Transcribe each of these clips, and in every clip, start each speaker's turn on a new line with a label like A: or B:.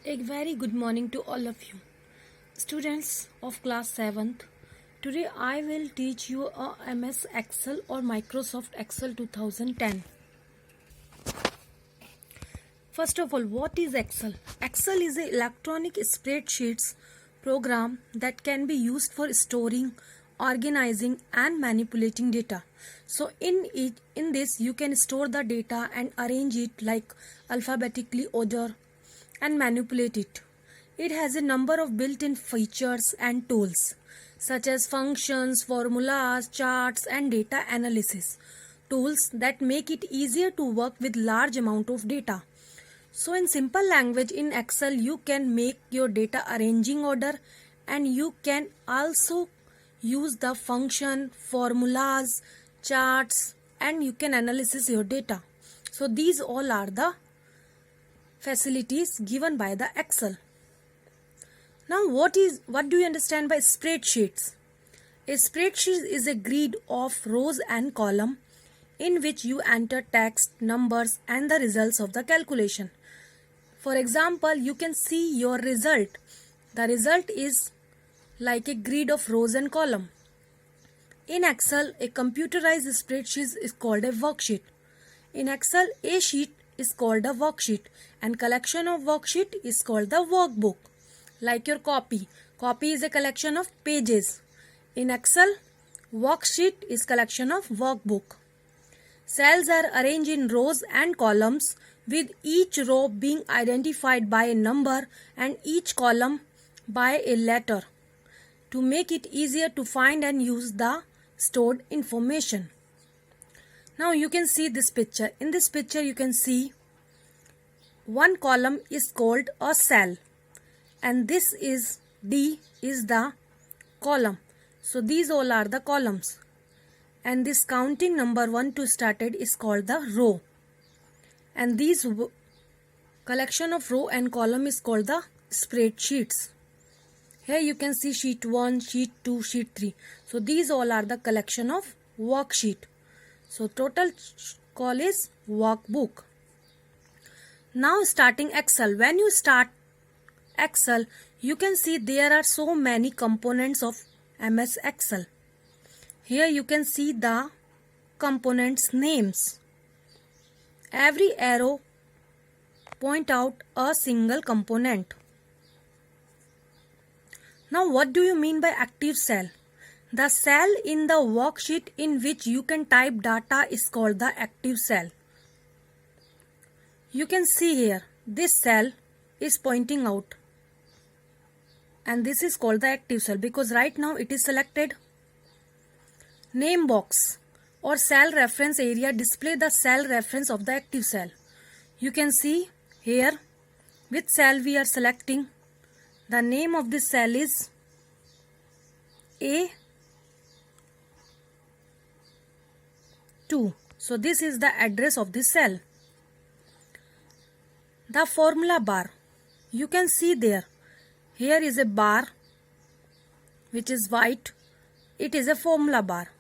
A: A very good morning to all of you, students of class 7th. Today I will teach you a MS Excel or Microsoft Excel 2010. First of all, what is Excel? Excel is an electronic spreadsheets program that can be used for storing, organizing and manipulating data. So in this you can store the data and arrange it like alphabetically order and manipulate it. It has a number of built-in features and tools such as functions, formulas, charts and data analysis tools that make it easier to work with large amount of data. So in simple language, in Excel you can make your data arranging order and you can also use the function, formulas, charts and you can analyze your data. So these all are the facilities given by the Excel. Now what do you understand by spreadsheets? A spreadsheet is a grid of rows and columns in which you enter text, numbers and the results of the calculation. For example, you can see your result. The result is like a grid of rows and columns. In Excel, a computerized spreadsheet is called a worksheet. In Excel, a sheet is called a worksheet and collection of worksheet is called the workbook. Like your copy. Copy is a collection of pages. In Excel, worksheet is collection of workbook. Cells are arranged in rows and columns with each row being identified by a number and each column by a letter to make it easier to find and use the stored information. Now you can see this picture. In this picture you can see one column is called a cell and this is D is the column. So these all are the columns and this counting number 1 to started is called the row and these collection of row and column is called the spreadsheets. Here you can see sheet 1, sheet 2, sheet 3. So these all are the collection of worksheet. So total call is workbook. Now starting Excel. When you start Excel, you can see there are so many components of MS Excel. Here you can see the components names. Every arrow point out a single component. Now what do you mean by active cell? The cell in the worksheet in which you can type data is called the active cell. You can see here this cell is pointing out and this is called the active cell because right now it is selected. Name box or cell reference area display the cell reference of the active cell. You can see here which cell we are selecting. The name of this cell is A2. So this is the address of this cell. The formula bar. You can see there. Here is a bar which is white. It is a formula bar.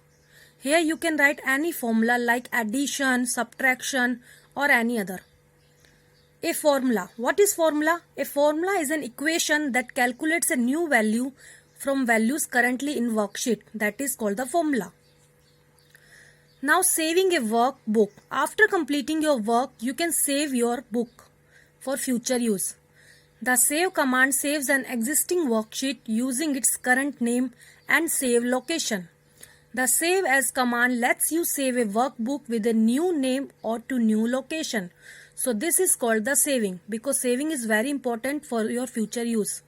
A: Here you can write any formula like addition, subtraction or any other. A formula. What is formula? A formula is an equation that calculates a new value from values currently in worksheet. That is called the formula. Now saving a workbook. After completing your work, you can save your book for future use. The save command saves an existing worksheet using its current name and save location. The save as command lets you save a workbook with a new name or to new location. So this is called the saving because saving is very important for your future use.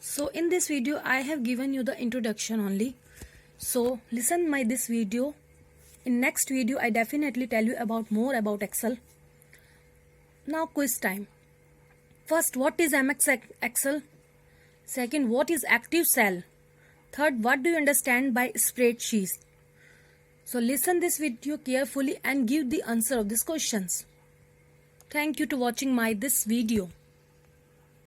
A: So in this video I have given you the introduction only. So listen this video. In next video I definitely tell you about more about Excel. Now quiz time. First, what is MS Excel? Second, what is active cell? Third, what do you understand by spreadsheets? So listen this video carefully and give the answer of these questions. Thank you to watching this video.